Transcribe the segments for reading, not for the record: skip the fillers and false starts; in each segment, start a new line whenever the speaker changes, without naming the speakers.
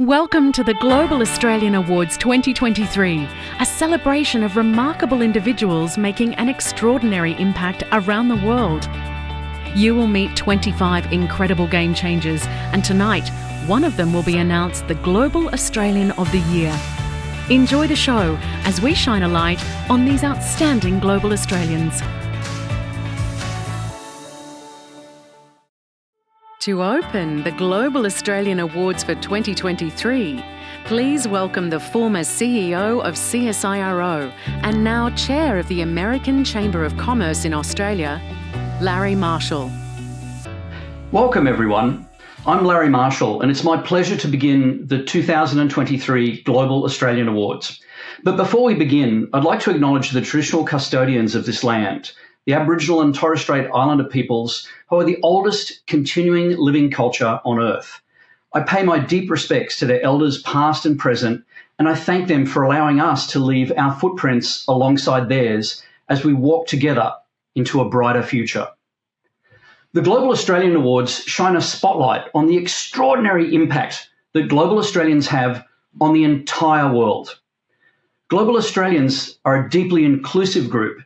Welcome to the Global Australian Awards 2023, a celebration of remarkable individuals making an extraordinary impact around the world. You will meet 25 incredible game changers, and tonight, one of them will be announced the Global Australian of the Year. Enjoy the show as we shine a light on these outstanding global Australians. To open the Global Australian Awards for 2023, please welcome the former CEO of CSIRO and now Chair of the American Chamber of Commerce in Australia, Larry Marshall.
Welcome everyone. I'm Larry Marshall and it's my pleasure to begin the 2023 Global Australian Awards. But before we begin, I'd like to acknowledge the traditional custodians of this land, the Aboriginal and Torres Strait Islander peoples who are the oldest continuing living culture on Earth. I pay my deep respects to their elders past and present, and I thank them for allowing us to leave our footprints alongside theirs as we walk together into a brighter future. The Global Australian Awards shine a spotlight on the extraordinary impact that global Australians have on the entire world. Global Australians are a deeply inclusive group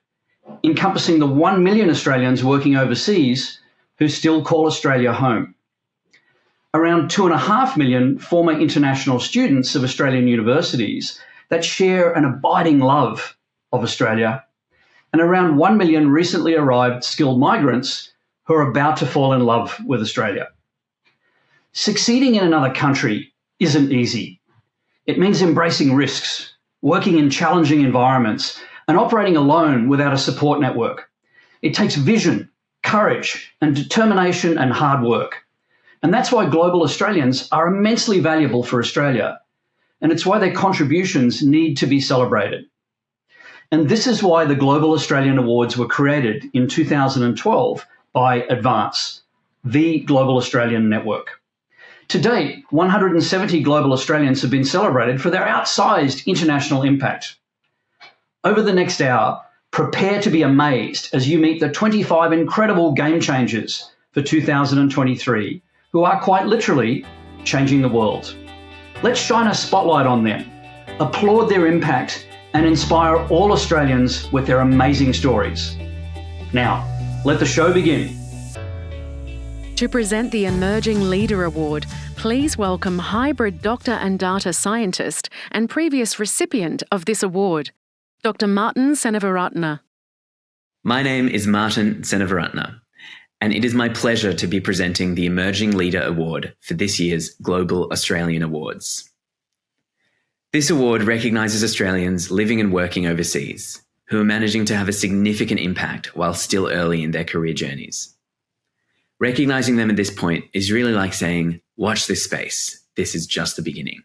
encompassing the 1 million Australians working overseas who still call Australia home. Around 2.5 million former international students of Australian universities that share an abiding love of Australia, and around 1 million recently arrived skilled migrants who are about to fall in love with Australia. Succeeding in another country isn't easy. It means embracing risks, working in challenging environments, and operating alone without a support network. It takes vision, courage, and determination and hard work. And that's why global Australians are immensely valuable for Australia. And it's why their contributions need to be celebrated. And this is why the Global Australian Awards were created in 2012 by Advance, the Global Australian Network. To date, 170 global Australians have been celebrated for their outsized international impact. Over the next hour, prepare to be amazed as you meet the 25 incredible game changers for 2023 who are quite literally changing the world. Let's shine a spotlight on them, applaud their impact, and inspire all Australians with their amazing stories. Now, let the show begin.
To present the Emerging Leader Award, please welcome hybrid doctor and data scientist and previous recipient of this award, Dr. Martin Seneviratne.
My name is Martin Seneviratne, and it is my pleasure to be presenting the Emerging Leader Award for this year's Global Australian Awards. This award recognises Australians living and working overseas who are managing to have a significant impact while still early in their career journeys. Recognising them at this point is really like saying, watch this space, this is just the beginning.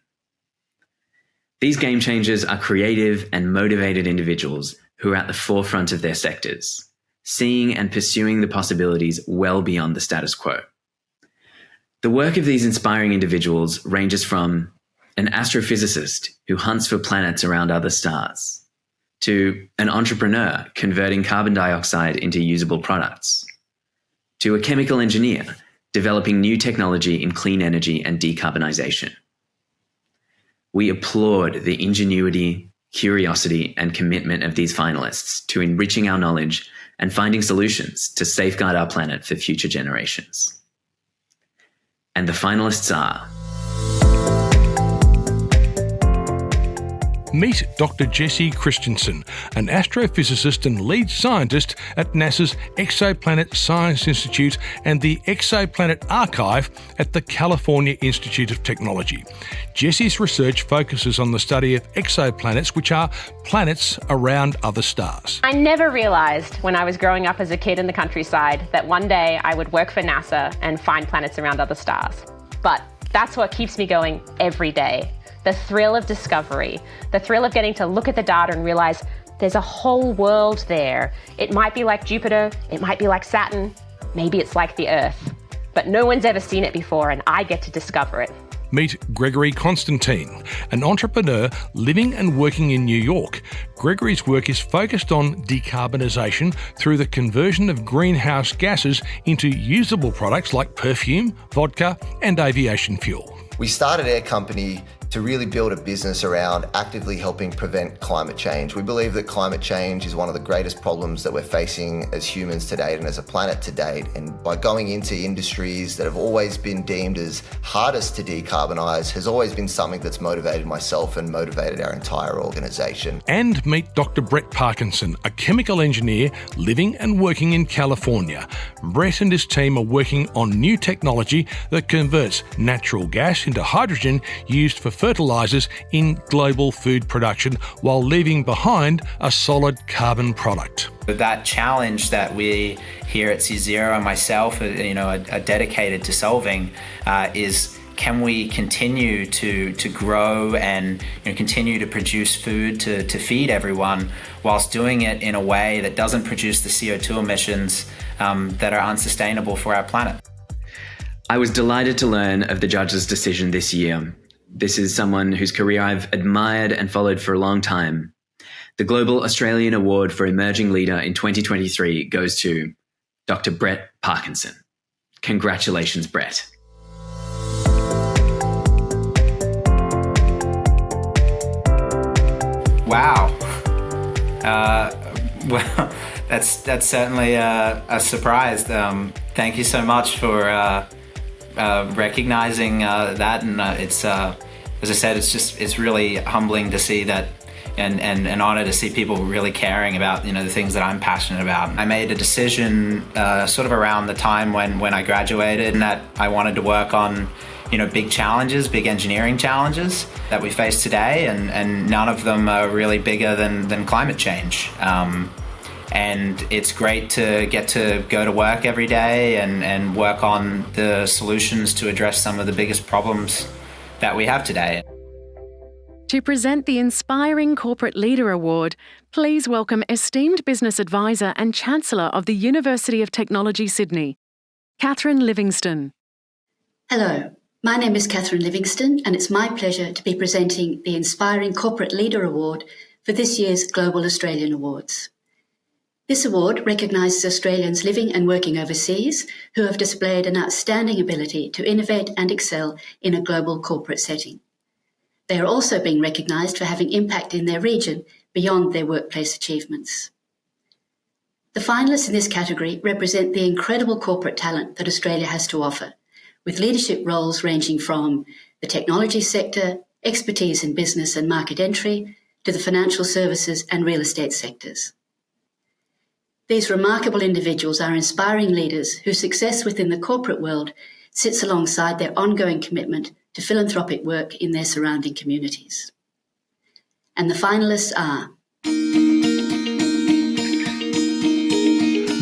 These game changers are creative and motivated individuals who are at the forefront of their sectors, seeing and pursuing the possibilities well beyond the status quo. The work of these inspiring individuals ranges from an astrophysicist who hunts for planets around other stars, to an entrepreneur converting carbon dioxide into usable products, to a chemical engineer developing new technology in clean energy and decarbonisation. We applaud the ingenuity, curiosity, and commitment of these finalists to enriching our knowledge and finding solutions to safeguard our planet for future generations. And the finalists are...
Meet Dr. Jesse Christensen, an astrophysicist and lead scientist at NASA's Exoplanet Science Institute and the Exoplanet Archive at the California Institute of Technology. Jesse's research focuses on the study of exoplanets, which are planets around other stars.
I never realised when I was growing up as a kid in the countryside that one day I would work for NASA and find planets around other stars. But that's what keeps me going every day. The thrill of discovery, the thrill of getting to look at the data and realise there's a whole world there. It might be like Jupiter, it might be like Saturn, maybe it's like the Earth. But no one's ever seen it before and I get to discover it.
Meet Gregory Constantine, an entrepreneur living and working in New York. Gregory's work is focused on decarbonisation through the conversion of greenhouse gases into usable products like perfume, vodka and aviation fuel.
We started our company to really build a business around actively helping prevent climate change. We believe that climate change is one of the greatest problems that we're facing as humans to date and as a planet to date. And by going into industries that have always been deemed as hardest to decarbonise has always been something that's motivated myself and motivated our entire organisation.
And meet Dr. Brett Parkinson, a chemical engineer living and working in California. Brett and his team are working on new technology that converts natural gas into hydrogen used for fertilisers in global food production while leaving behind a solid carbon product.
That challenge that we here at CZero and myself are dedicated to solving is, can we continue to grow and continue to produce food to feed everyone whilst doing it in a way that doesn't produce the CO2 emissions that are unsustainable for our planet?
I was delighted to learn of the judge's decision this year. This is someone whose career I've admired and followed for a long time. The Global Australian Award for Emerging Leader in 2023 goes to Dr. Brett Parkinson. Congratulations, Brett.
Wow. Well, that's certainly a surprise. Thank you so much for recognizing that, and it's as I said, it's really humbling to see that, and an honor to see people really caring about the things that I'm passionate about. I made a decision sort of around the time when I graduated, and that I wanted to work on big challenges, big engineering challenges that we face today, and none of them are really bigger than climate change. And it's great to get to go to work every day and work on the solutions to address some of the biggest problems that we have today.
To present the Inspiring Corporate Leader Award, please welcome esteemed business advisor and Chancellor of the University of Technology, Sydney, Catherine Livingstone.
Hello, my name is Catherine Livingstone, and it's my pleasure to be presenting the Inspiring Corporate Leader Award for this year's Global Australian Awards. This award recognises Australians living and working overseas who have displayed an outstanding ability to innovate and excel in a global corporate setting. They are also being recognised for having impact in their region beyond their workplace achievements. The finalists in this category represent the incredible corporate talent that Australia has to offer, with leadership roles ranging from the technology sector, expertise in business and market entry, to the financial services and real estate sectors. These remarkable individuals are inspiring leaders whose success within the corporate world sits alongside their ongoing commitment to philanthropic work in their surrounding communities. And the finalists are...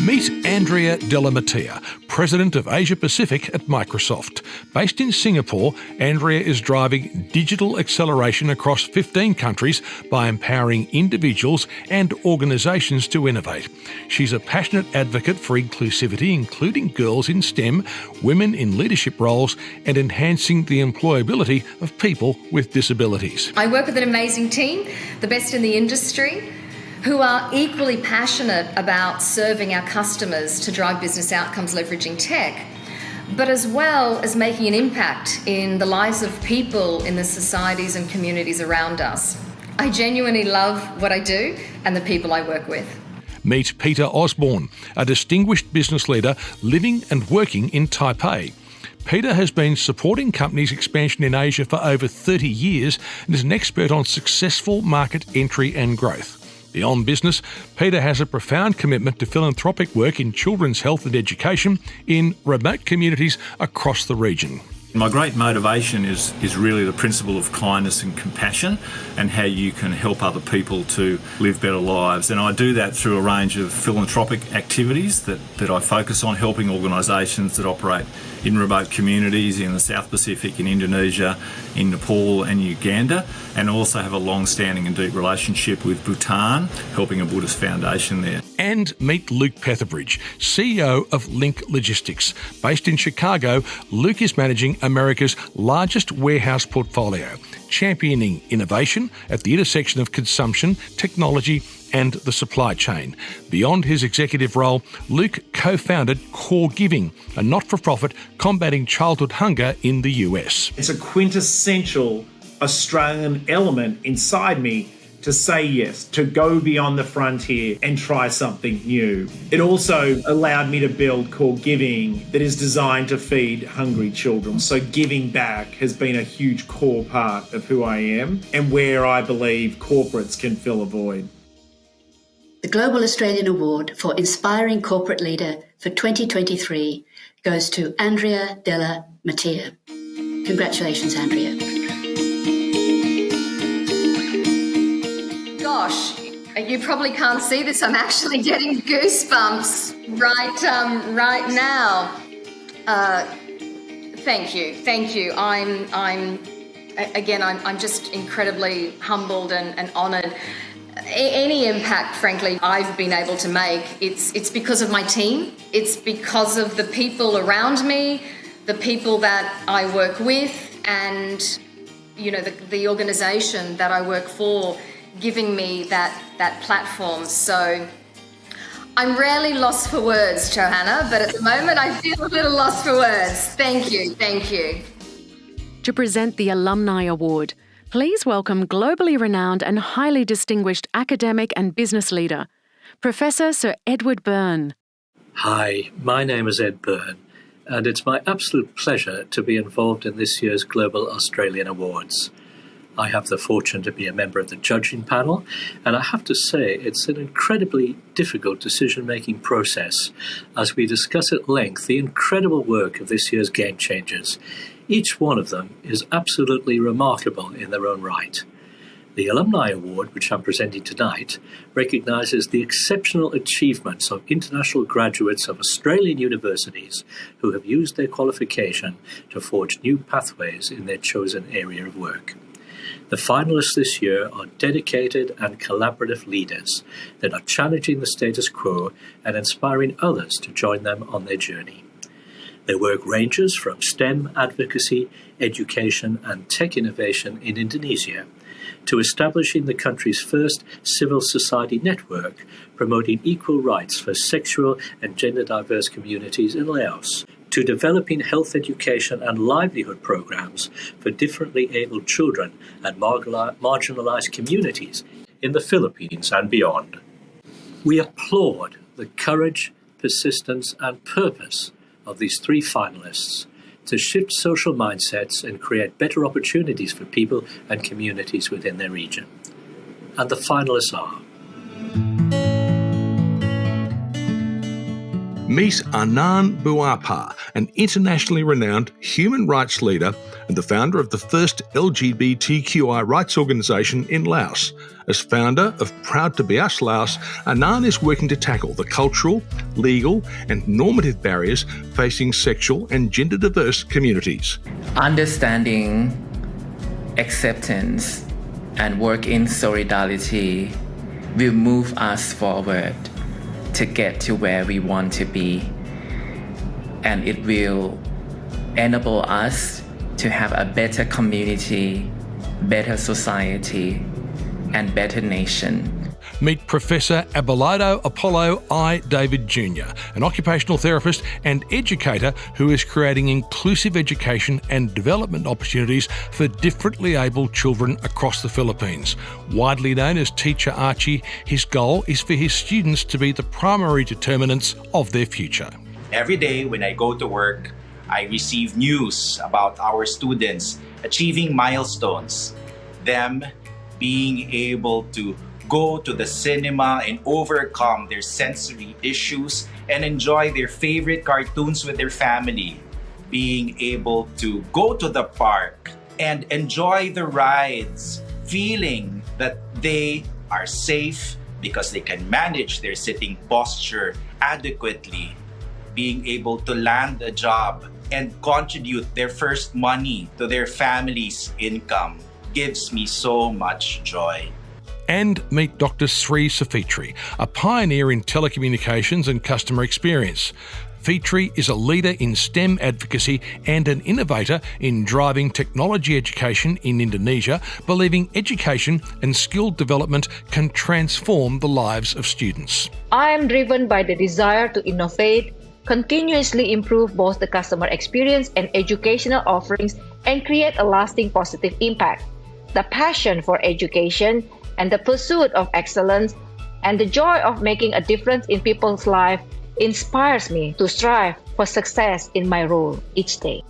Meet Andrea Della Mattia, President of Asia Pacific at Microsoft. Based in Singapore, Andrea is driving digital acceleration across 15 countries by empowering individuals and organisations to innovate. She's a passionate advocate for inclusivity, including girls in STEM, women in leadership roles, and enhancing the employability of people with disabilities.
I work with an amazing team, the best in the industry, who are equally passionate about serving our customers to drive business outcomes leveraging tech, but as well as making an impact in the lives of people in the societies and communities around us. I genuinely love what I do and the people I work with.
Meet Peter Osborne, a distinguished business leader living and working in Taipei. Peter has been supporting companies' expansion in Asia for over 30 years and is an expert on successful market entry and growth. Beyond business, Peter has a profound commitment to philanthropic work in children's health and education in remote communities across the region.
My great motivation is really the principle of kindness and compassion and how you can help other people to live better lives. And I do that through a range of philanthropic activities that I focus on, helping organisations that operate in remote communities in the South Pacific, in Indonesia, in Nepal and Uganda, and also have a long-standing and deep relationship with Bhutan, helping a Buddhist foundation there.
And meet Luke Petherbridge, CEO of Link Logistics. Based in Chicago, Luke is managing America's largest warehouse portfolio, championing innovation at the intersection of consumption, technology and the supply chain. Beyond his executive role, Luke co-founded Core Giving, a not-for-profit combating childhood hunger in the US.
It's a quintessential Australian element inside me to say yes, to go beyond the frontier and try something new. It also allowed me to build Core Giving that is designed to feed hungry children. So giving back has been a huge core part of who I am and where I believe corporates can fill a void.
The Global Australian Award for Inspiring Corporate Leader for 2023 goes to Andrea Della Mattia. Congratulations, Andrea.
Gosh, you probably can't see this. I'm actually getting goosebumps right now. Thank you. I'm just incredibly humbled and honoured. Any impact, frankly, I've been able to make, it's because of my team. It's because of the people around me, the people that I work with, and the organisation that I work for, giving me that platform. So I'm rarely lost for words, Johanna, but at the moment I feel a little lost for words. Thank you.
To present the Alumni Award, please welcome globally renowned and highly distinguished academic and business leader, Professor Sir Edward Byrne.
Hi, my name is Ed Byrne, and it's my absolute pleasure to be involved in this year's Global Australian Awards. I have the fortune to be a member of the judging panel, and I have to say it's an incredibly difficult decision-making process as we discuss at length the incredible work of this year's Game Changers. Each one of them is absolutely remarkable in their own right. The Alumni Award, which I'm presenting tonight, recognises the exceptional achievements of international graduates of Australian universities who have used their qualification to forge new pathways in their chosen area of work. The finalists this year are dedicated and collaborative leaders that are challenging the status quo and inspiring others to join them on their journey. Their work ranges from STEM advocacy, education and tech innovation in Indonesia to establishing the country's first civil society network promoting equal rights for sexual and gender diverse communities in Laos, to developing health education and livelihood programs for differently abled children and marginalized communities in the Philippines and beyond. We applaud the courage, persistence and purpose of these three finalists to shift social mindsets and create better opportunities for people and communities within their region. And the finalists are:
Meet Anand Buapa, an internationally renowned human rights leader and the founder of the first LGBTQI rights organisation in Laos. As founder of Proud to Be Us Laos, Anand is working to tackle the cultural, legal and normative barriers facing sexual and gender diverse communities.
Understanding, acceptance and work in solidarity will move us forward to get to where we want to be, and it will enable us to have a better community, better society, and better nation.
Meet Professor Abelardo Apollo I. David Jr., an occupational therapist and educator who is creating inclusive education and development opportunities for differently abled children across the Philippines. Widely known as Teacher Archie, his goal is for his students to be the primary determinants of their future.
Every day when I go to work, I receive news about our students achieving milestones, them being able to go to the cinema and overcome their sensory issues and enjoy their favorite cartoons with their family, being able to go to the park and enjoy the rides, feeling that they are safe because they can manage their sitting posture adequately, being able to land a job and contribute their first money to their family's income gives me so much joy.
And meet Dr. Sri Safitri, a pioneer in telecommunications and customer experience. Fitri is a leader in STEM advocacy and an innovator in driving technology education in Indonesia, believing education and skill development can transform the lives of students.
I am driven by the desire to innovate, continuously improve both the customer experience and educational offerings, and create a lasting positive impact. The passion for education and the pursuit of excellence and the joy of making a difference in people's lives inspires me to strive for success in my role each day.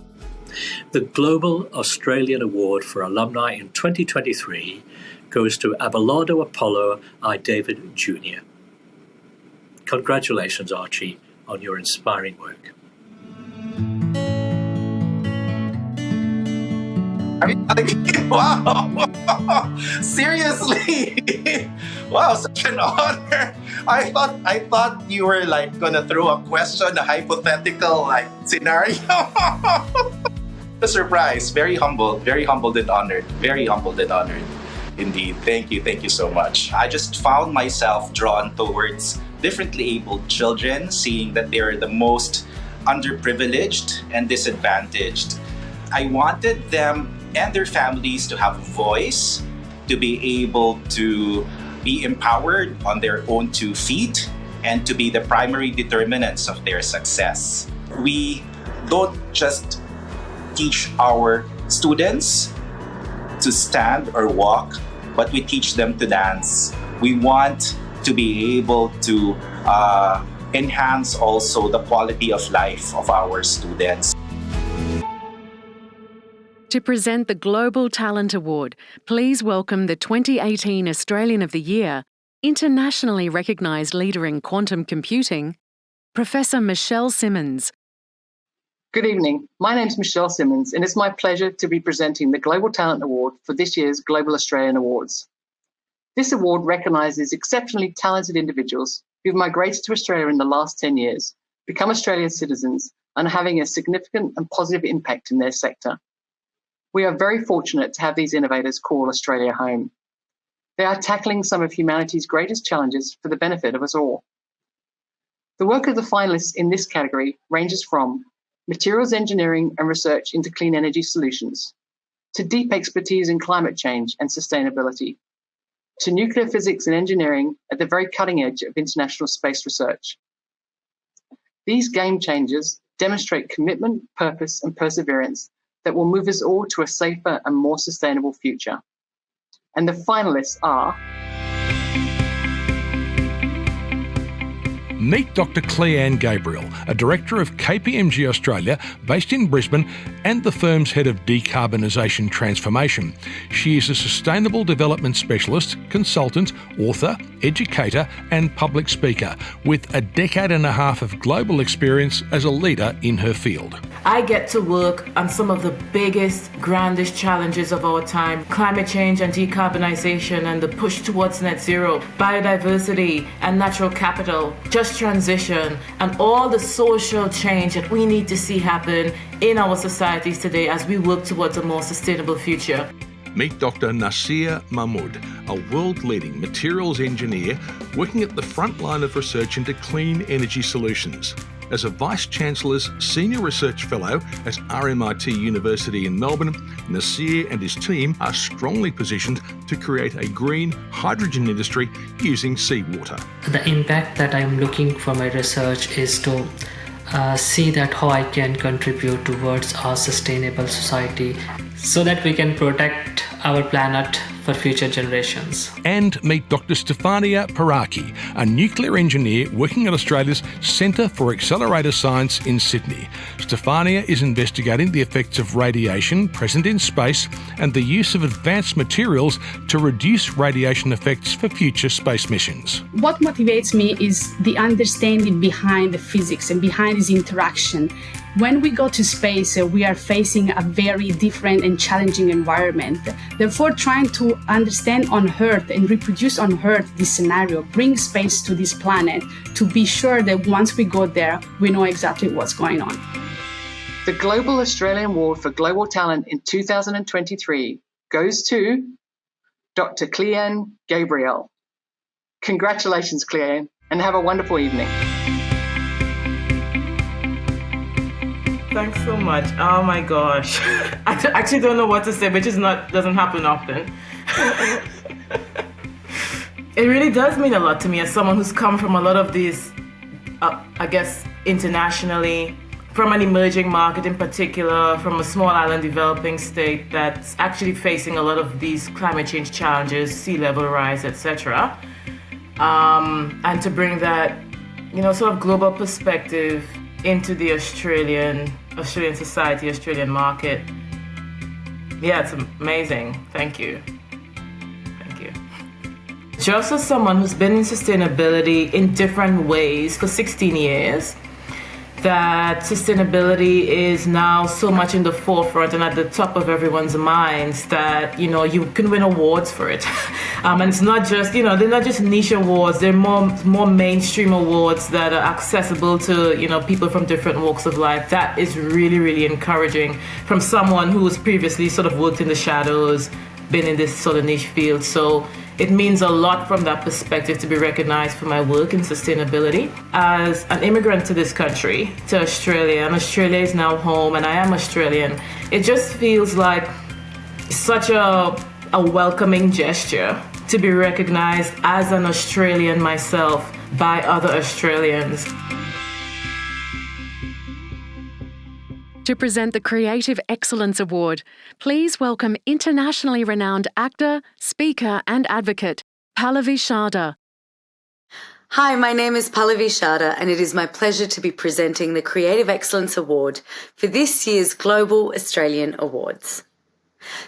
The Global Australian Award for Alumni in 2023 goes to Abelardo Apollo I. David Jr. Congratulations, Archie, on your inspiring work.
Wow! Seriously? Wow, such an honor. I thought you were like gonna throw a question, a hypothetical like scenario. A surprise. Very humbled and honored. Very humbled and honored. Indeed. Thank you so much. I just found myself drawn towards differently abled children, seeing that they're the most underprivileged and disadvantaged. I wanted them and their families to have a voice, to be able to be empowered on their own 2 feet, and to be the primary determinants of their success. We don't just teach our students to stand or walk, but we teach them to dance. We want to be able to enhance also the quality of life of our students.
To present the Global Talent Award, please welcome the 2018 Australian of the Year, internationally recognised leader in quantum computing, Professor Michelle Simmons.
Good evening. My name is Michelle Simmons, and it's my pleasure to be presenting the Global Talent Award for this year's Global Australian Awards. This award recognises exceptionally talented individuals who've migrated to Australia in the last 10 years, become Australian citizens, and are having a significant and positive impact in their sector. We are very fortunate to have these innovators call Australia home. They are tackling some of humanity's greatest challenges for the benefit of us all. The work of the finalists in this category ranges from materials engineering and research into clean energy solutions, to deep expertise in climate change and sustainability, to nuclear physics and engineering at the very cutting edge of international space research. These game changers demonstrate commitment, purpose, and perseverance that will move us all to a safer and more sustainable future. And the finalists are...
Meet Dr. Cleanne Gabriel, a director of KPMG Australia based in Brisbane and the firm's head of decarbonisation transformation. She is a sustainable development specialist, consultant, author, educator and public speaker with a decade and a half of global experience as a leader in her field.
I get to work on some of the biggest, grandest challenges of our time: climate change and decarbonisation and the push towards net zero, biodiversity and natural capital, just transition, and all the social change that we need to see happen in our societies today as we work towards a more sustainable future.
Meet Dr. Nasir Mahmood, a world-leading materials engineer working at the front line of research into clean energy solutions. As a Vice-Chancellor's Senior Research Fellow at RMIT University in Melbourne, Nasir and his team are strongly positioned to create a green hydrogen industry using seawater.
The impact that I'm looking for my research is to see that how I can contribute towards our sustainable society so that we can protect our planet for future generations.
And meet Dr. Stefania Paraki, a nuclear engineer working at Australia's Centre for Accelerator Science in Sydney. Stefania is investigating the effects of radiation present in space and the use of advanced materials to reduce radiation effects for future space missions.
What motivates me is the understanding behind the physics and behind this interaction. When we go to space, we are facing a very different and challenging environment. Therefore, trying to understand on Earth and reproduce on Earth this scenario, bring space to this planet to be sure that once we go there, we know exactly what's going on.
The Global Australian Award for Global Talent in 2023 goes to Dr. Cleanne Gabriel. Congratulations, Cleanne, and have a wonderful evening.
Thanks so much. Oh my gosh. I actually don't know what to say, which doesn't happen often. It really does mean a lot to me as someone who's come from a lot of these, I guess, internationally, from an emerging market in particular, from a small island developing state that's actually facing a lot of these climate change challenges, sea level rise, etc. And to bring that, sort of global perspective into the Australian society, Australian market. Yeah, it's amazing. Thank you. Just as someone who's been in sustainability in different ways for 16 years, that sustainability is now so much in the forefront and at the top of everyone's minds that, you can win awards for it. And it's not just, they're not just niche awards, they're more mainstream awards that are accessible to, people from different walks of life. That is really, really encouraging from someone who's previously sort of worked in the shadows, been in this sort of niche field. So it means a lot from that perspective to be recognized for my work in sustainability. As an immigrant to this country, to Australia, and Australia is now home, and I am Australian, it just feels like such a welcoming gesture to be recognized as an Australian myself by other Australians.
To present the Creative Excellence Award, please welcome internationally renowned actor, speaker and advocate, Pallavi Sharda.
Hi, my name is Pallavi Sharda and it is my pleasure to be presenting the Creative Excellence Award for this year's Global Australian Awards.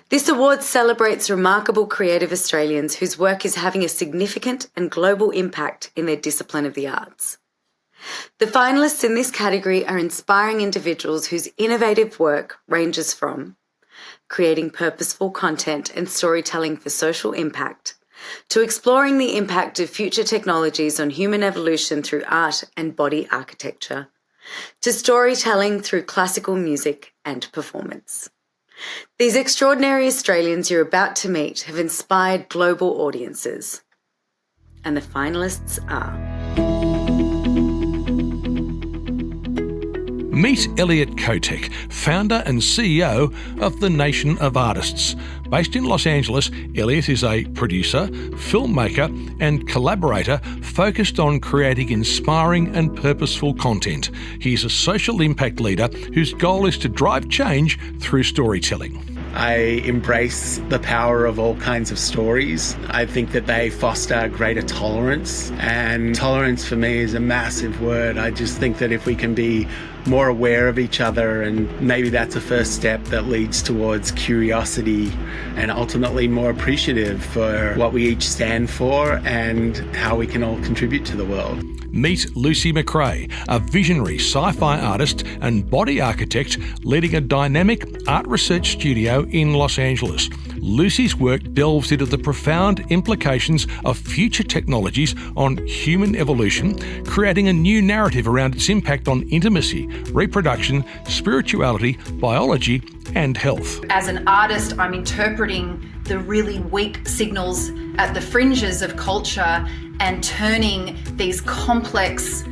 This award celebrates remarkable creative Australians whose work is having a significant and global impact in their discipline of the arts. The finalists in this category are inspiring individuals whose innovative work ranges from creating purposeful content and storytelling for social impact, to exploring the impact of future technologies on human evolution through art and body architecture, to storytelling through classical music and performance. These extraordinary Australians you're about to meet have inspired global audiences. And the finalists are...
Meet Elliot Kotek, founder and CEO of the Nation of Artists. Based in Los Angeles, Elliot is a producer, filmmaker and collaborator focused on creating inspiring and purposeful content. He is a social impact leader whose goal is to drive change through storytelling.
I embrace the power of all kinds of stories. I think that they foster greater tolerance, and tolerance for me is a massive word. I just think that if we can be more aware of each other, and maybe that's a first step that leads towards curiosity and ultimately more appreciative for what we each stand for and how we can all contribute to the world.
Meet Lucy McRae, a visionary sci-fi artist and body architect leading a dynamic art research studio in Los Angeles. Lucy's work delves into the profound implications of future technologies on human evolution, creating a new narrative around its impact on intimacy, reproduction, spirituality, biology, and health.
As an artist, I'm interpreting the really weak signals at the fringes of culture and turning these complex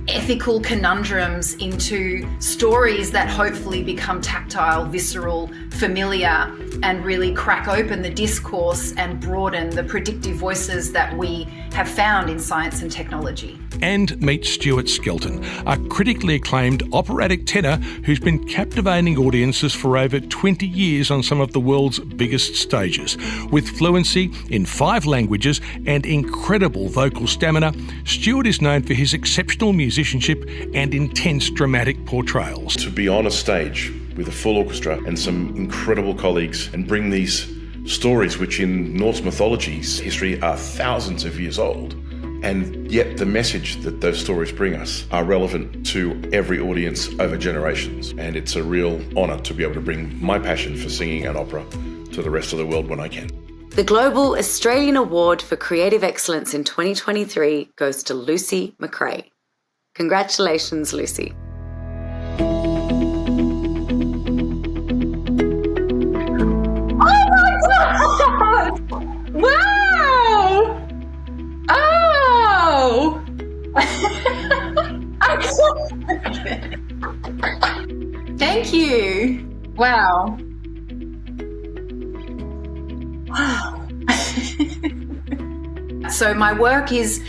ethical conundrums into stories that hopefully become tactile, visceral, familiar, and really crack open the discourse and broaden the predictive voices that we have found in science and technology.
And meet Stuart Skelton, a critically acclaimed operatic tenor who's been captivating audiences for over 20 years on some of the world's biggest stages. With fluency in 5 languages and incredible vocal stamina, Stuart is known for his exceptional musicianship and intense dramatic portrayals.
To be on a stage with a full orchestra and some incredible colleagues and bring these stories, which in Norse mythology's history are thousands of years old, and yet the message that those stories bring us are relevant to every audience over generations. And it's a real honour to be able to bring my passion for singing and opera to the rest of the world when I can.
The Global Australian Award for Creative Excellence in 2023 goes to Lucy McRae. Congratulations, Lucy.
Wow! Oh! you. Wow. So my work is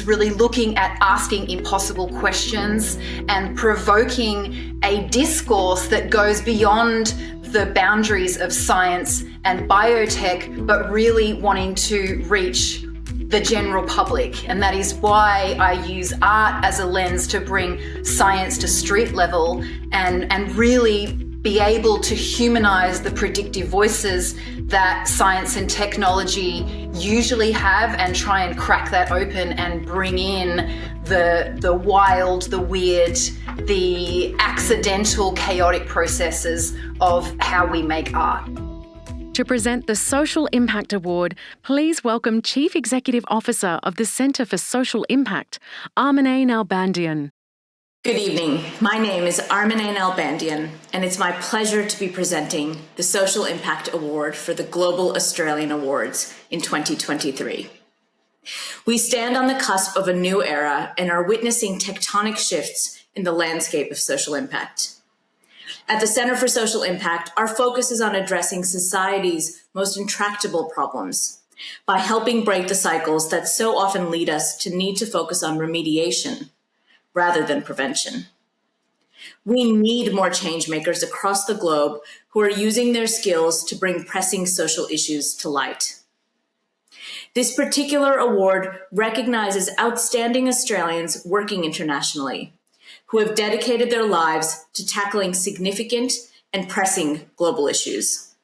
really looking at asking impossible questions and provoking a discourse that goes beyond the boundaries of science and biotech, but really wanting to reach the general public. And that is why I use art as a lens to bring science to street level and really be able to humanize the predictive voices that science and technology usually have, and try and crack that open and bring in the wild, the weird, the accidental, chaotic processes of how we make art.
To present the Social Impact Award, please welcome Chief Executive Officer of the Centre for Social Impact, Armenane Albandian.
Good evening. My name is Armenane Albandian, and it's my pleasure to be presenting the Social Impact Award for the Global Australian Awards in 2023. We stand on the cusp of a new era and are witnessing tectonic shifts in the landscape of social impact. At the Centre for Social Impact, our focus is on addressing society's most intractable problems by helping break the cycles that so often lead us to need to focus on remediation rather than prevention. We need more change makers across the globe who are using their skills to bring pressing social issues to light. This particular award recognizes outstanding Australians working internationally who have dedicated their lives to tackling significant and pressing global issues.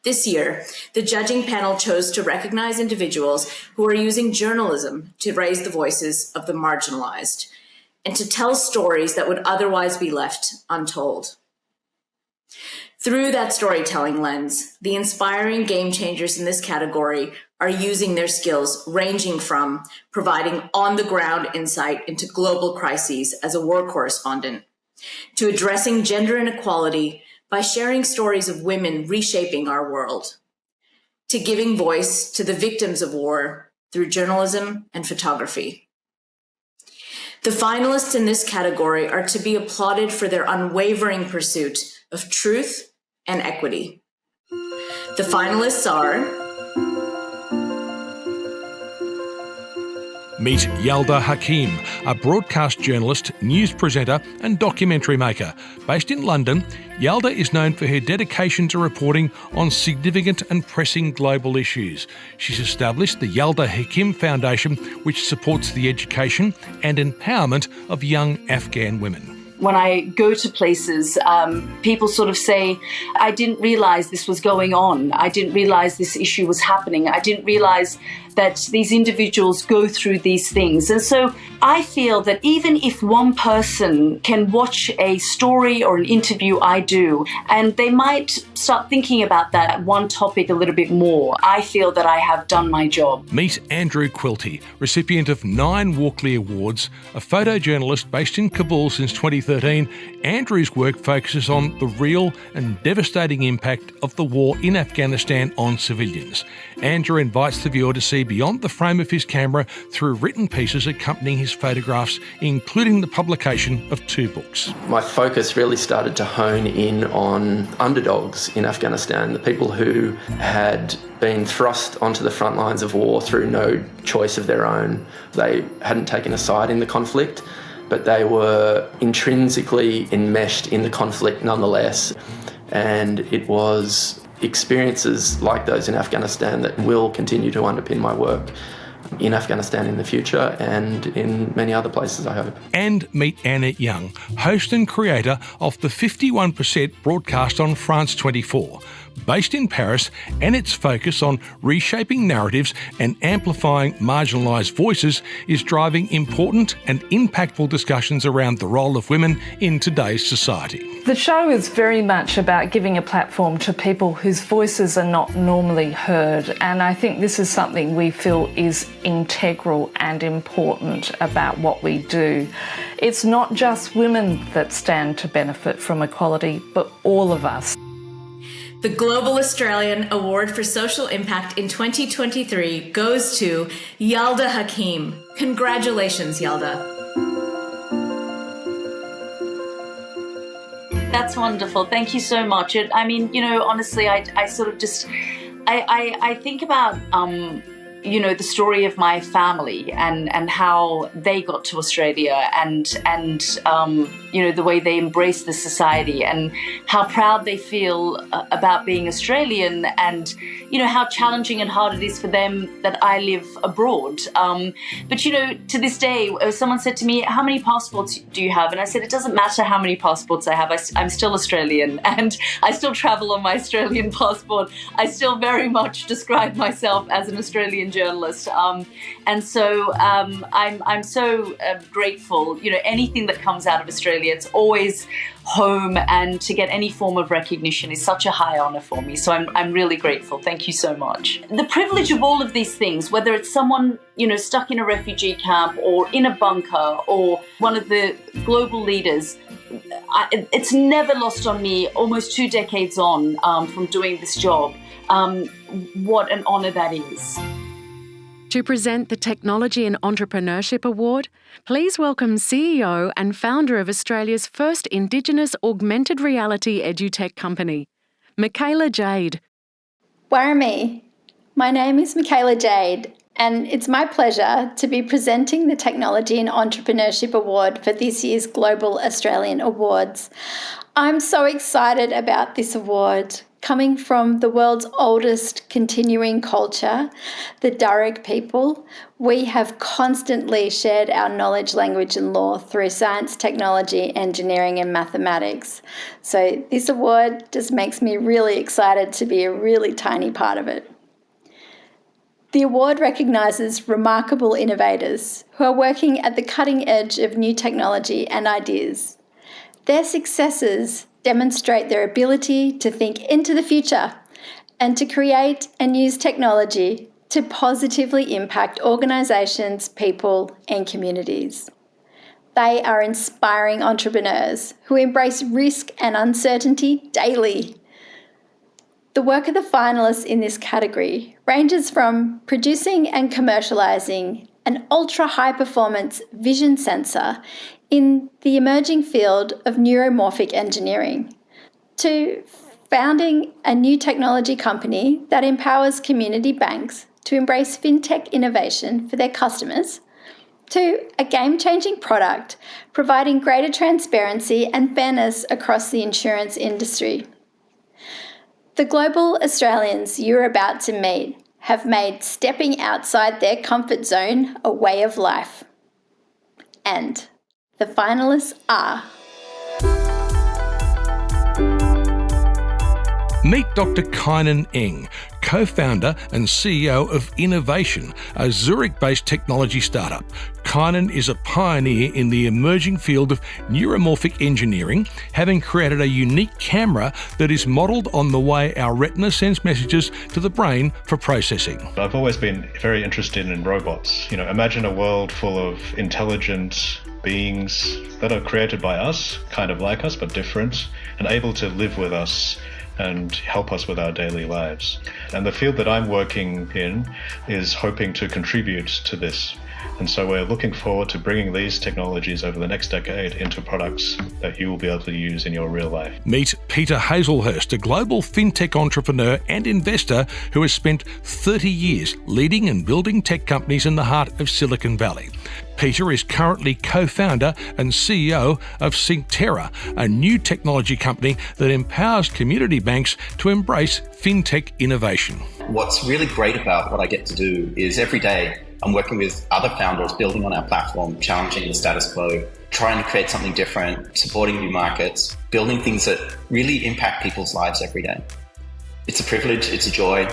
This year, the judging panel chose to recognize individuals who are using journalism to raise the voices of the marginalized and to tell stories that would otherwise be left untold. Through that storytelling lens, the inspiring game changers in this category are using their skills ranging from providing on-the-ground insight into global crises as a war correspondent, to addressing gender inequality by sharing stories of women reshaping our world, to giving voice to the victims of war through journalism and photography. The finalists in this category are to be applauded for their unwavering pursuit of truth and equity. The finalists are
Meet Yalda Hakim, a broadcast journalist, news presenter and documentary maker. Based in London, Yalda is known for her dedication to reporting on significant and pressing global issues. She's established the Yalda Hakim Foundation, which supports the education and empowerment of young Afghan women.
When I go to places, people sort of say, I didn't realize this was going on. I didn't realize this issue was happening. I didn't realize that these individuals go through these things. And so I feel that even if one person can watch a story or an interview I do, and they might start thinking about that one topic a little bit more, I feel that I have done my job.
Meet Andrew Quilty, recipient of 9 Walkley Awards, a photojournalist based in Kabul since 2013. Andrew's work focuses on the real and devastating impact of the war in Afghanistan on civilians. Andrew invites the viewer to see beyond the frame of his camera through written pieces accompanying his photographs, including the publication of 2 books.
My focus really started to hone in on underdogs in Afghanistan, the people who had been thrust onto the front lines of war through no choice of their own. They hadn't taken a side in the conflict, but they were intrinsically enmeshed in the conflict nonetheless. And it was experiences like those in Afghanistan that will continue to underpin my work in Afghanistan in the future and in many other places, I hope.
And meet Annette Young, host and creator of the 51% broadcast on France 24. Based in Paris, Annette's focus on reshaping narratives and amplifying marginalised voices is driving important and impactful discussions around the role of women in today's society.
The show is very much about giving a platform to people whose voices are not normally heard, and I think this is something we feel is integral and important about what we do. It's not just women that stand to benefit from equality, but all of us.
The Global Australian Award for Social Impact in 2023 goes to Yalda Hakim. Congratulations, Yalda.
That's wonderful. Thank you so much. I mean, honestly, I sort of just, I think about, the story of my family and how they got to Australia and the way they embrace the society and how proud they feel about being Australian and, how challenging and hard it is for them that I live abroad. But, to this day, someone said to me, how many passports do you have? And I said, it doesn't matter how many passports I have. I'm still Australian and I still travel on my Australian passport. I still very much describe myself as an Australian journalist. And so I'm so grateful. Anything that comes out of Australia, it's always home, and to get any form of recognition is such a high honour for me. So I'm really grateful. Thank you so much. The privilege of all of these things, whether it's someone, stuck in a refugee camp or in a bunker or one of the global leaders, it's never lost on me, almost 2 decades on from doing this job, what an honour that is.
To present the Technology and Entrepreneurship Award, please welcome CEO and founder of Australia's first Indigenous augmented reality edutech company, Michaela Jade.
Warami, my name is Michaela Jade, and it's my pleasure to be presenting the Technology and Entrepreneurship Award for this year's Global Australian Awards. I'm so excited about this award. Coming from the world's oldest continuing culture, the Darug people, we have constantly shared our knowledge, language and law through science, technology, engineering and mathematics. So this award just makes me really excited to be a really tiny part of it. The award recognises remarkable innovators who are working at the cutting edge of new technology and ideas. Their successes demonstrate their ability to think into the future and to create and use technology to positively impact organisations, people and communities. They are inspiring entrepreneurs who embrace risk and uncertainty daily. The work of the finalists in this category ranges from producing and commercialising an ultra-high-performance vision sensor in the emerging field of neuromorphic engineering, to founding a new technology company that empowers community banks to embrace fintech innovation for their customers, to a game-changing product providing greater transparency and fairness across the insurance industry. The global Australians you're about to meet have made stepping outside their comfort zone a way of life. And the finalists are...
Meet Dr. Kynan Eng, co-founder and CEO of Innovation, a Zurich-based technology startup. Kynan is a pioneer in the emerging field of neuromorphic engineering, having created a unique camera that is modelled on the way our retina sends messages to the brain for processing.
I've always been very interested in robots. Imagine a world full of intelligent beings that are created by us, kind of like us, but different, and able to live with us and help us with our daily lives. And the field that I'm working in is hoping to contribute to this. And so we're looking forward to bringing these technologies over the next decade into products that you will be able to use in your real life.
Meet Peter Hazelhurst, a global fintech entrepreneur and investor who has spent 30 years leading and building tech companies in the heart of Silicon Valley. Peter is currently co-founder and CEO of Syncterra, a new technology company that empowers community banks to embrace fintech innovation.
What's really great about what I get to do is every day I'm working with other founders, building on our platform, challenging the status quo, trying to create something different, supporting new markets, building things that really impact people's lives every day. It's a privilege, it's a joy.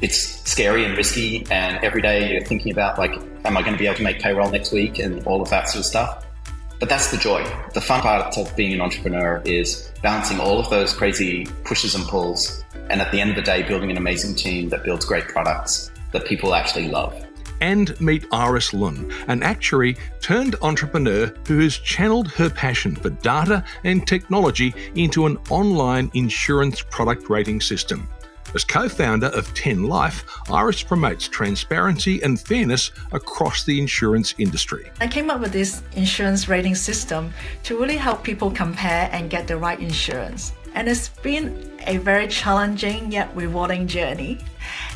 It's scary and risky, and every day you're thinking about, am I going to be able to make payroll next week and all of that sort of stuff. But that's the joy. The fun part of being an entrepreneur is balancing all of those crazy pushes and pulls, and at the end of the day, building an amazing team that builds great products that people actually love.
And meet Iris Lund, an actuary turned entrepreneur who has channeled her passion for data and technology into an online insurance product rating system. As co-founder of 10 Life, Iris promotes transparency and fairness across the insurance industry.
I came up with this insurance rating system to really help people compare and get the right insurance. And it's been a very challenging yet rewarding journey.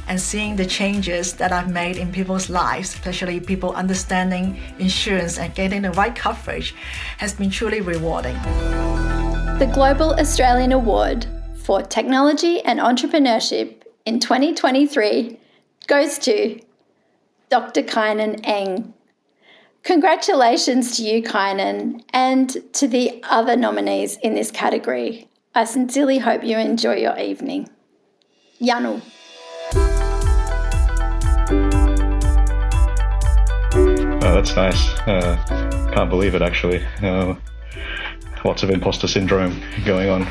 And seeing the changes that I've made in people's lives, especially people understanding insurance and getting the right coverage, has been truly rewarding.
The Global Australian Award for Technology and Entrepreneurship in 2023 goes to Dr. Kainan Eng. Congratulations to you, Kainan, and to the other nominees in this category. I sincerely hope you enjoy your evening. Yanu.
Oh, that's nice. Can't believe it, actually. Lots of imposter syndrome going on.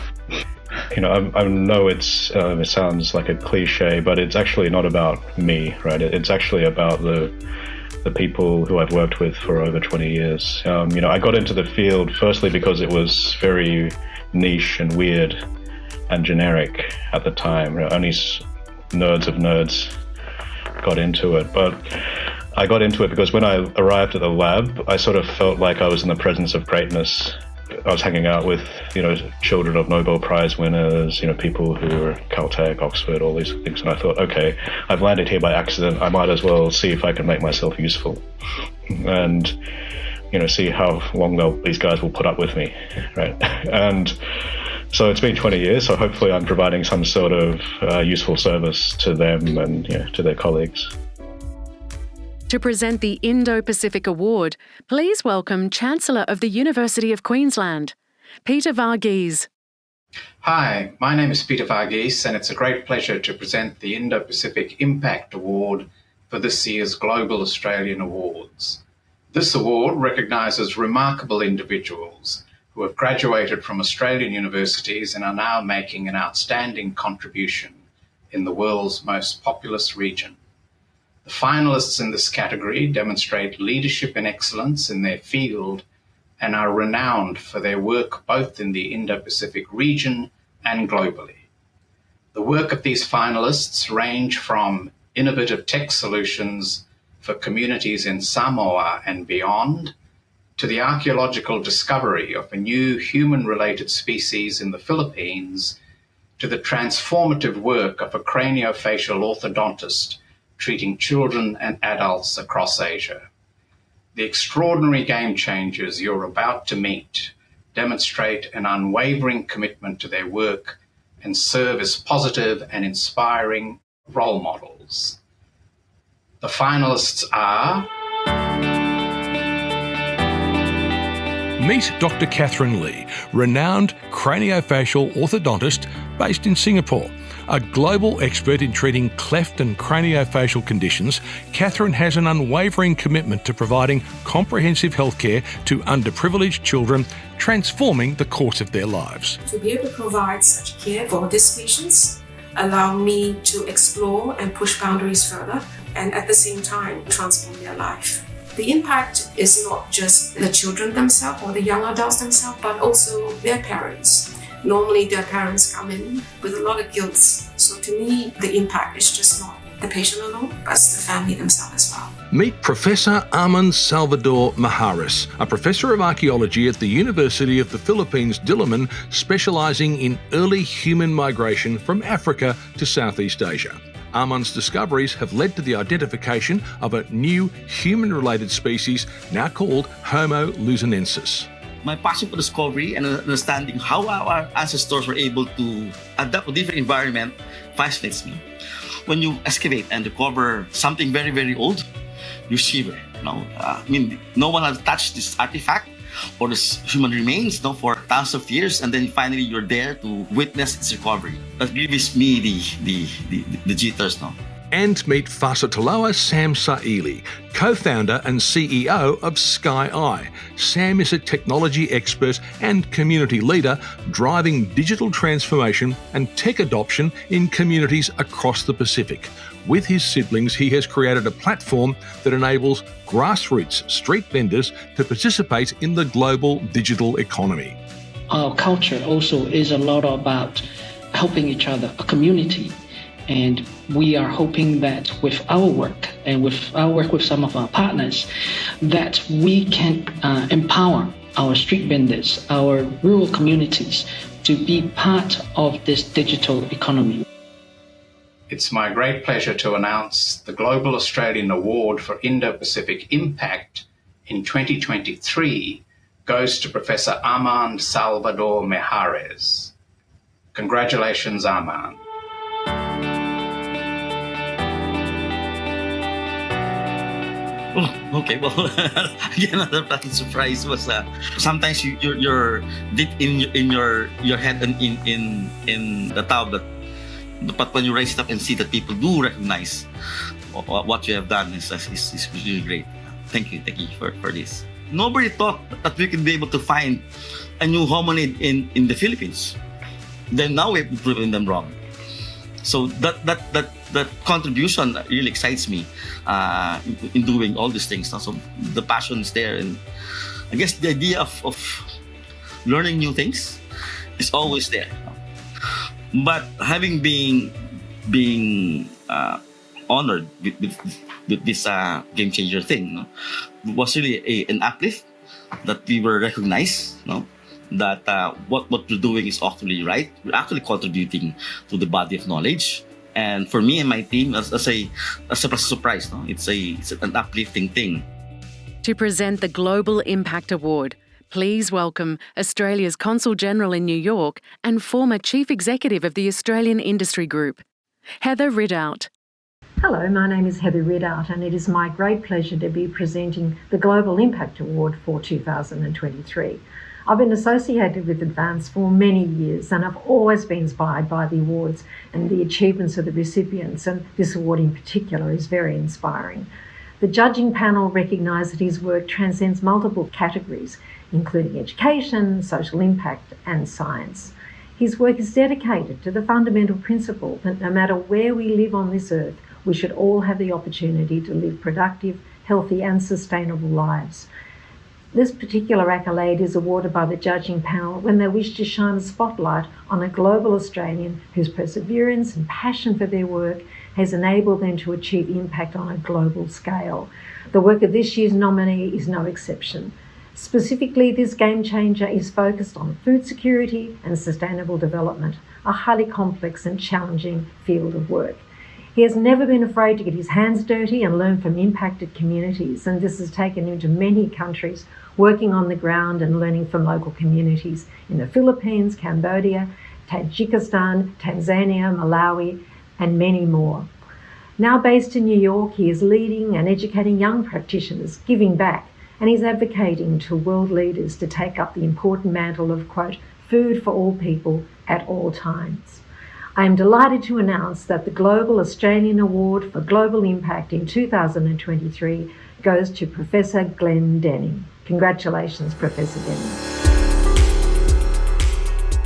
I know it sounds like a cliche, but it's actually not about me, right? It's actually about the people who I've worked with for over 20 years. I got into the field firstly because it was very niche and weird and generic at the time. Only nerds of nerds got into it. But I got into it because when I arrived at the lab, I sort of felt like I was in the presence of greatness. I was hanging out with, children of Nobel Prize winners, people who were Caltech, Oxford, all these things. And I thought, okay, I've landed here by accident. I might as well see if I can make myself useful and, see how long these guys will put up with me, right? And so it's been 20 years. So hopefully I'm providing some sort of useful service to them and to their colleagues.
To present the Indo-Pacific Award, please welcome Chancellor of the University of Queensland, Peter Varghese.
Hi, my name is Peter Varghese, and it's a great pleasure to present the Indo-Pacific Impact Award for this year's Global Australian Awards. This award recognises remarkable individuals who have graduated from Australian universities and are now making an outstanding contribution in the world's most populous region. The finalists in this category demonstrate leadership and excellence in their field and are renowned for their work both in the Indo-Pacific region and globally. The work of these finalists range from innovative tech solutions for communities in Samoa and beyond, to the archaeological discovery of a new human-related species in the Philippines, to the transformative work of a craniofacial orthodontist treating children and adults across Asia. The extraordinary game changers you're about to meet demonstrate an unwavering commitment to their work and serve as positive and inspiring role models. The finalists are...
Meet Dr. Catherine Lee, renowned craniofacial orthodontist based in Singapore. A global expert in treating cleft and craniofacial conditions, Catherine has an unwavering commitment to providing comprehensive healthcare to underprivileged children, transforming the course of their lives.
To be able to provide such care for these patients allow me to explore and push boundaries further and at the same time transform their life. The impact is not just the children themselves or the young adults themselves, but also their parents. Normally their parents come in with a lot of guilt. So to me, the impact is just not the patient alone, but it's the family themselves as well.
Meet Professor Arman Salvador Maharis, a professor of archaeology at the University of the Philippines, Diliman, specialising in early human migration from Africa to Southeast Asia. Arman's discoveries have led to the identification of a new human-related species now called Homo luzonensis.
My passion for discovery and understanding how our ancestors were able to adapt to different environment fascinates me. When you excavate and recover something very, very old, you shiver. No one has touched this artifact or this human remains for thousands of years, and then finally you're there to witness its recovery. That gives me the jitters.
And meet Fasataloa Sam Saili, co-founder and CEO of Sky Eye. Sam is a technology expert and community leader driving digital transformation and tech adoption in communities across the Pacific. With his siblings, he has created a platform that enables grassroots street vendors to participate in the global digital economy.
Our culture also is a lot about helping each other, a community.
And we are hoping that with our work and with our work with some of our partners, that we can empower our street vendors, our rural communities to be part of this digital economy.
It's my great pleasure to announce the Global Australian Award for Indo-Pacific Impact in 2023 goes to Professor Armand Salvador Mejares. Congratulations, Armand.
Oh, okay. Well, again, another pleasant surprise was sometimes you're deep in your head and in the tablet, but when you raise it up and see that people do recognize what you have done is really great. Thank you for this. Nobody thought that we could be able to find a new hominid in the Philippines. Then now we've proven them wrong. So that contribution really excites me in doing all these things. So the passion is there, and I guess the idea of learning new things is always there. But having being honored with this game changer thing, was really an uplift that we were recognized. That what we're doing is actually right. We're actually contributing to the body of knowledge. And for me and my team, as a surprise, it's an uplifting thing.
To present the Global Impact Award, please welcome Australia's Consul General in New York and former Chief Executive of the Australian Industry Group, Heather Ridout.
Hello, my name is Heather Ridout, and it is my great pleasure to be presenting the Global Impact Award for 2023. I've been associated with Advance for many years, and I've always been inspired by the awards and the achievements of the recipients, and this award in particular is very inspiring. The judging panel recognised that his work transcends multiple categories, including education, social impact and science. His work is dedicated to the fundamental principle that no matter where we live on this earth, we should all have the opportunity to live productive, healthy and sustainable lives. This particular accolade is awarded by the judging panel when they wish to shine a spotlight on a global Australian whose perseverance and passion for their work has enabled them to achieve impact on a global scale. The work of this year's nominee is no exception. Specifically, this game changer is focused on food security and sustainable development, a highly complex and challenging field of work. He has never been afraid to get his hands dirty and learn from impacted communities, and this has taken him to many countries, working on the ground and learning from local communities in the Philippines, Cambodia, Tajikistan, Tanzania, Malawi, and many more. Now based in New York, he is leading and educating young practitioners, giving back, and he's advocating to world leaders to take up the important mantle of, quote, food for all people at all times. I am delighted to announce that the Global Australian Award for Global Impact in 2023 goes to Professor Glenn Denning. Congratulations, Professor Denning.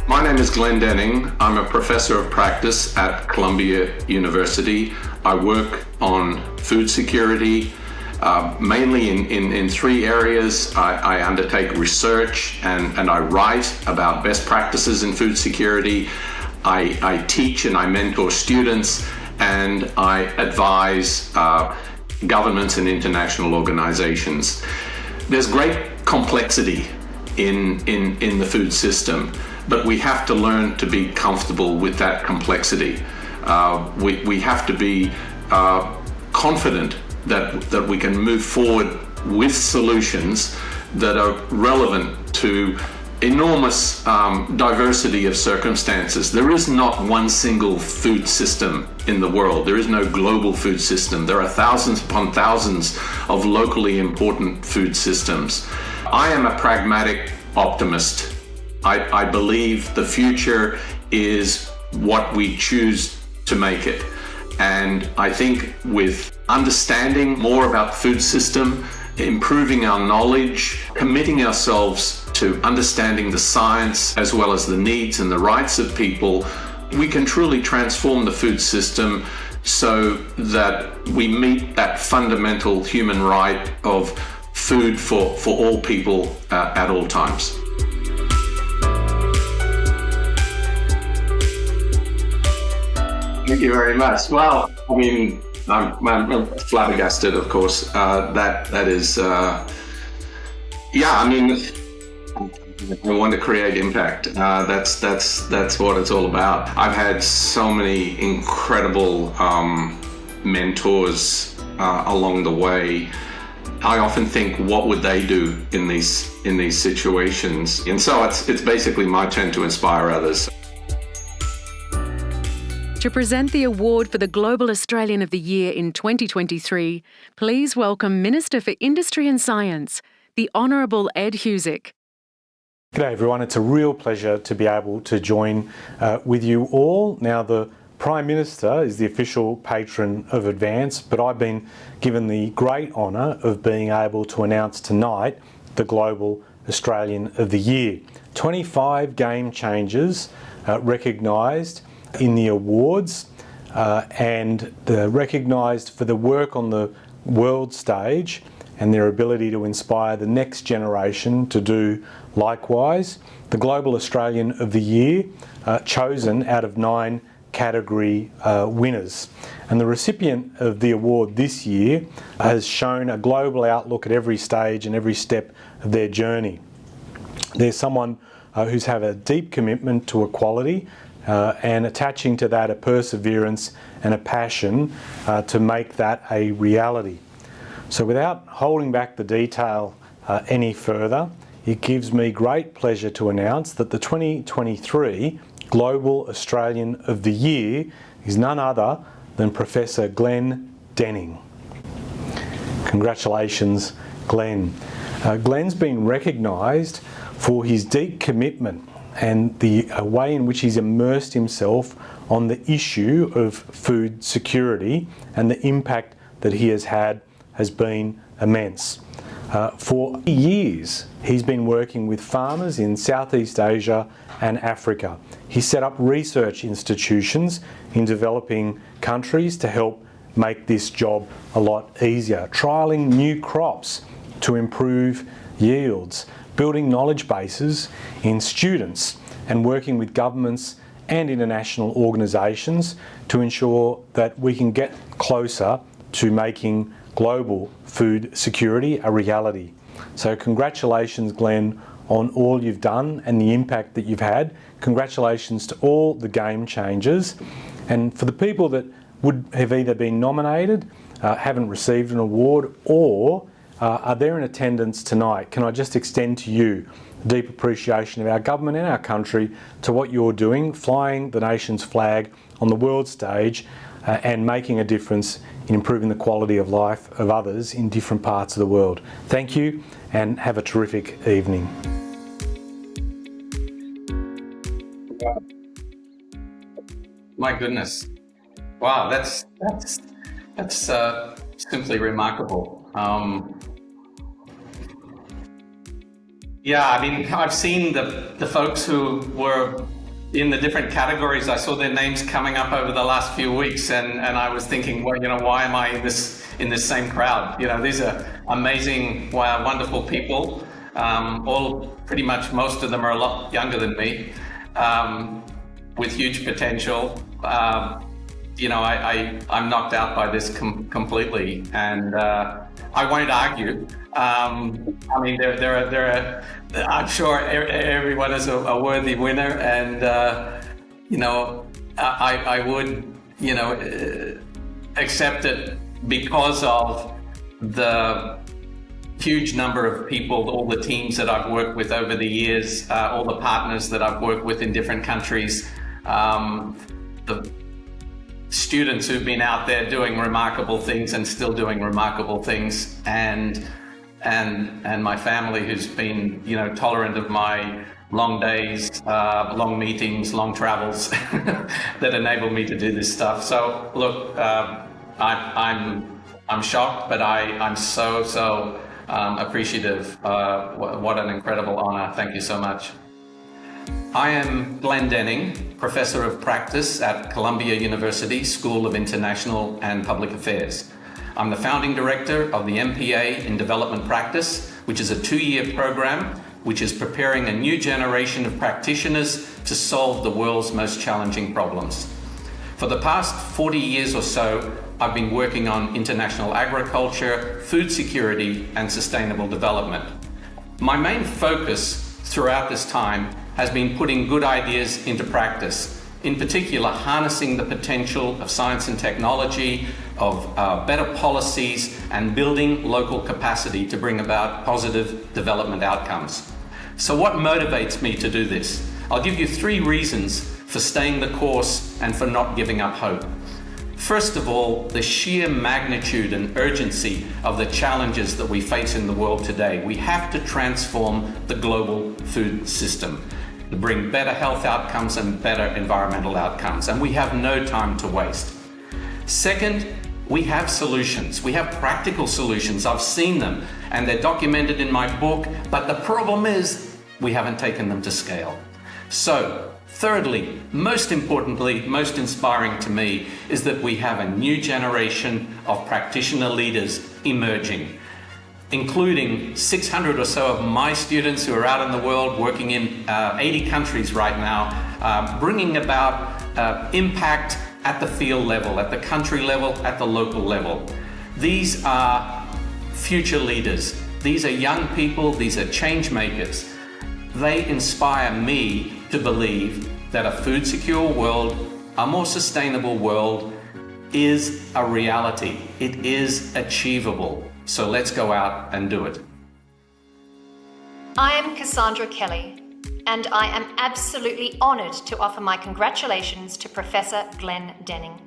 My name is Glenn Denning. I'm a professor of practice at Columbia University. I work on food security, mainly in three areas. I undertake research and I write about best practices in food security. I teach and I mentor students, and I advise governments and international organizations. There's great complexity in the food system, but we have to learn to be comfortable with that complexity. We have to be confident that we can move forward with solutions that are relevant to enormous diversity of circumstances. There is not one single food system in the world. There is no global food system. There are thousands upon thousands of locally important food systems. I am a pragmatic optimist. I believe the future is what we choose to make it. And I think with understanding more about the food system, improving our knowledge, committing ourselves to understanding the science as well as the needs and the rights of people, we can truly transform the food system so that we meet that fundamental human right of food for all people at all times. Thank you very much. Well, I mean, I'm flabbergasted, of course. That is, I mean, I want to create impact. That's what it's all about. I've had so many incredible mentors along the way. I often think, what would they do in these situations? And so it's basically my turn to inspire others.
To present the award for the Global Australian of the Year in 2023, please welcome Minister for Industry and Science, the Honourable Ed Husic.
G'day everyone, it's a real pleasure to be able to join with you all. Now, the Prime Minister is the official patron of Advance, but I've been given the great honour of being able to announce tonight the Global Australian of the Year. 25 game changers recognised in the awards and they're recognised for the work on the world stage and their ability to inspire the next generation to do likewise. The Global Australian of the Year chosen out of 9 category winners. And the recipient of the award this year has shown a global outlook at every stage and every step of their journey. There's someone who's had a deep commitment to equality and attaching to that a perseverance and a passion to make that a reality. So without holding back the detail any further, it gives me great pleasure to announce that the 2023 Global Australian of the Year is none other than Professor Glenn Denning. Congratulations, Glenn. Glenn's been recognised for his deep commitment and the way in which he's immersed himself on the issue of food security, and the impact that he has had has been immense. For years, he's been working with farmers in Southeast Asia and Africa. He set up research institutions in developing countries to help make this job a lot easier, trialling new crops to improve yields, building knowledge bases in students, and working with governments and international organisations to ensure that we can get closer to making global food security a reality. So congratulations, Glenn, on all you've done and the impact that you've had. Congratulations to all the game changers. And for the people that would have either been nominated, haven't received an award, or are there in attendance tonight, can I just extend to you deep appreciation of our government and our country to what you're doing, flying the nation's flag on the world stage and making a difference in improving the quality of life of others in different parts of the world. Thank you and have a terrific evening.
My goodness. Wow, that's simply remarkable. Yeah, I mean, I've seen the folks who were in the different categories. I saw their names coming up over the last few weeks, and I was thinking, well, you know, why am I in this same crowd? You know, these are amazing, wonderful people. All pretty much, most of them are a lot younger than me, with huge potential. You know, I'm knocked out by this completely, and I won't argue. I mean, I'm sure everyone is a worthy winner, and you know, I would, you know, accept it because of the huge number of people, all the teams that I've worked with over the years, all the partners that I've worked with in different countries, the students who've been out there doing remarkable things and still doing remarkable things, and my family who's been, you know, tolerant of my long days, long meetings, long travels that enable me to do this stuff. So look, I'm shocked, but I'm so appreciative. What an incredible honor. Thank you so much. I am Glenn Denning, Professor of Practice at Columbia University School of International and Public Affairs. I'm the founding director of the MPA in Development Practice, which is a 2-year program which is preparing a new generation of practitioners to solve the world's most challenging problems. For the past 40 years or so, I've been working on international agriculture, food security, and sustainable development. My main focus throughout this time has been putting good ideas into practice, in particular harnessing the potential of science and technology, of better policies, and building local capacity to bring about positive development outcomes. So what motivates me to do this? I'll give you 3 reasons for staying the course and for not giving up hope. First of all, the sheer magnitude and urgency of the challenges that we face in the world today. We have to transform the global food system to bring better health outcomes and better environmental outcomes, and we have no time to waste. Second, we have solutions. We have practical solutions. I've seen them, and they're documented in my book, but the problem is we haven't taken them to scale. So, thirdly, most importantly, most inspiring to me, is that we have a new generation of practitioner leaders emerging, including 600 or so of my students who are out in the world working in 80 countries right now, bringing about impact at the field level, at the country level, at the local level. These are future leaders. These are young people. These are change makers. They inspire me to believe that a food secure world, a more sustainable world, is a reality. It is achievable. So let's go out and do it.
I am Cassandra Kelly, and I am absolutely honoured to offer my congratulations to Professor Glenn Denning.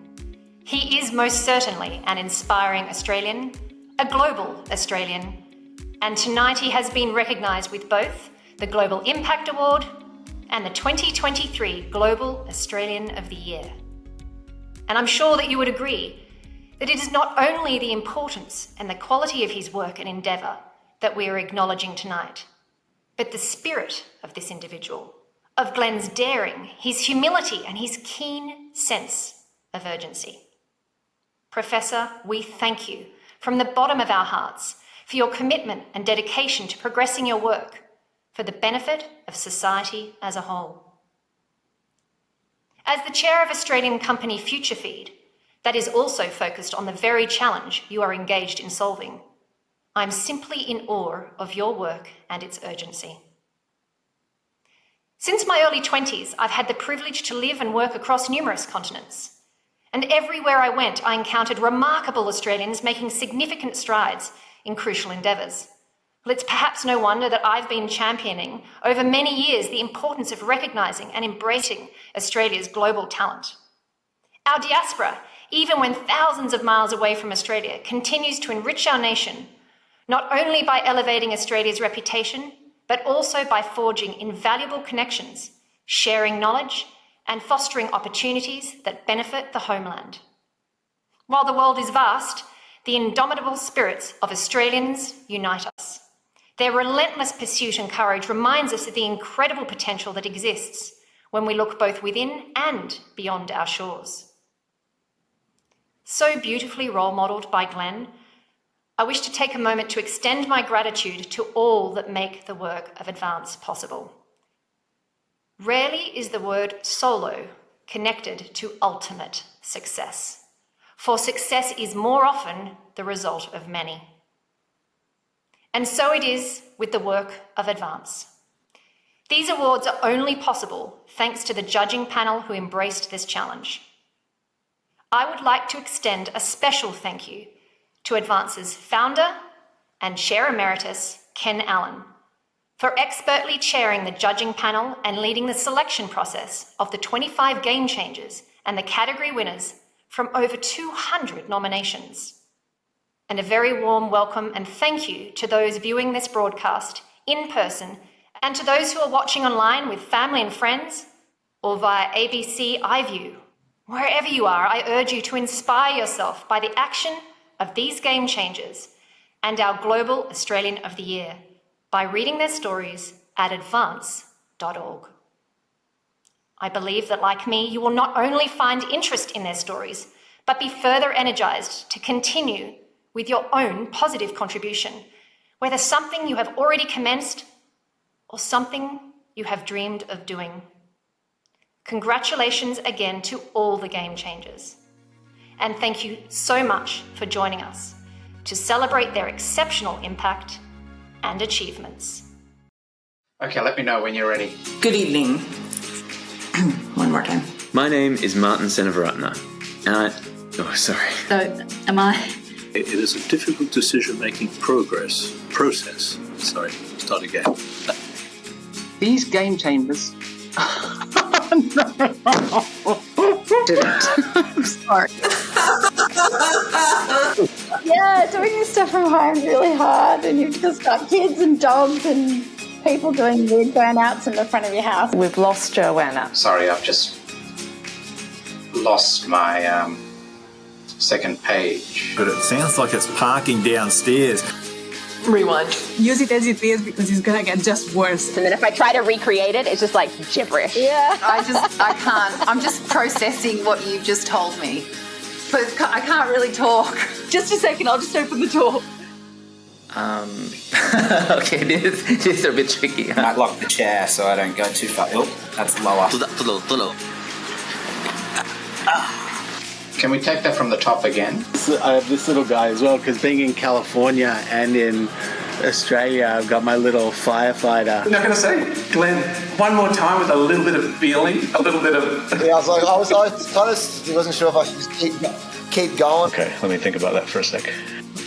He is most certainly an inspiring Australian, a global Australian, and tonight he has been recognised with both the Global Impact Award and the 2023 Global Australian of the Year. And I'm sure that you would agree that it is not only the importance and the quality of his work and endeavour that we are acknowledging tonight, but the spirit of this individual, of Glenn's daring, his humility and his keen sense of urgency. Professor, we thank you from the bottom of our hearts for your commitment and dedication to progressing your work for the benefit of society as a whole. As the chair of Australian company FutureFeed, that is also focused on the very challenge you are engaged in solving, I'm simply in awe of your work and its urgency. Since my early 20s, I've had the privilege to live and work across numerous continents. And everywhere I went, I encountered remarkable Australians making significant strides in crucial endeavours. Well, it's perhaps no wonder that I've been championing over many years the importance of recognising and embracing Australia's global talent. Our diaspora, even when thousands of miles away from Australia, continues to enrich our nation, not only by elevating Australia's reputation, but also by forging invaluable connections, sharing knowledge, and fostering opportunities that benefit the homeland. While the world is vast, the indomitable spirits of Australians unite us. Their relentless pursuit and courage reminds us of the incredible potential that exists when we look both within and beyond our shores. So beautifully role-modelled by Glenn, I wish to take a moment to extend my gratitude to all that make the work of Advance possible. Rarely is the word solo connected to ultimate success, for success is more often the result of many. And so it is with the work of Advance. These awards are only possible thanks to the judging panel who embraced this challenge. I would like to extend a special thank you to Advance's founder and Chair Emeritus, Ken Allen, for expertly chairing the judging panel and leading the selection process of the 25 game changers and the category winners from over 200 nominations. And a very warm welcome and thank you to those viewing this broadcast in person and to those who are watching online with family and friends or via ABC iView. Wherever you are, I urge you to inspire yourself by the action of these game changers and our Global Australian of the Year by reading their stories at advance.org. I believe that, like me, you will not only find interest in their stories, but be further energised to continue with your own positive contribution, whether something you have already commenced or something you have dreamed of doing. Congratulations again to all the game changers. And thank you so much for joining us to celebrate their exceptional impact and achievements.
Okay, let me know when you're ready.
Good evening. One more time.
My name is Martin Senavaratna, and
So, am I?
It is a difficult decision-making process. Start again.
These game chambers.
I'm sorry.
Yeah, doing this stuff from home is really hard, and you've just got kids and dogs and people doing weird burnouts in the front of your house.
We've lost Joanna.
Sorry, I've just lost my second page.
But it sounds like it's parking downstairs.
Rewind. Use it as it is because it's gonna get just worse.
And then if I try to recreate it, it's just like gibberish.
Yeah.
I can't. I'm just processing what you've just told me. But I can't really talk.
Just a second, I'll just open the door.
Okay, this is a bit tricky.
I lock the chair so I don't go too far. Oh, that's lower.
Too low.
Can we take that from the top again?
I have this little guy as well, because being in California and in Australia, I've got my little firefighter.
I'm not going to say, Glenn, one more time with a little bit of feeling, a little bit of...
Yeah, I was wasn't sure if I should just keep going.
Okay, let me think about that for a sec.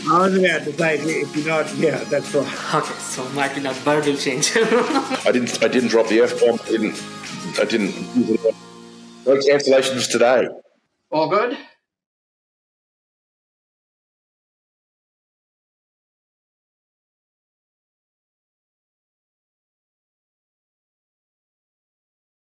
I was about to say, if you're not, yeah, that's right.
Okay, so might be not verbal change.
I didn't drop the F-bomb. I didn't. No cancellations today.
All good?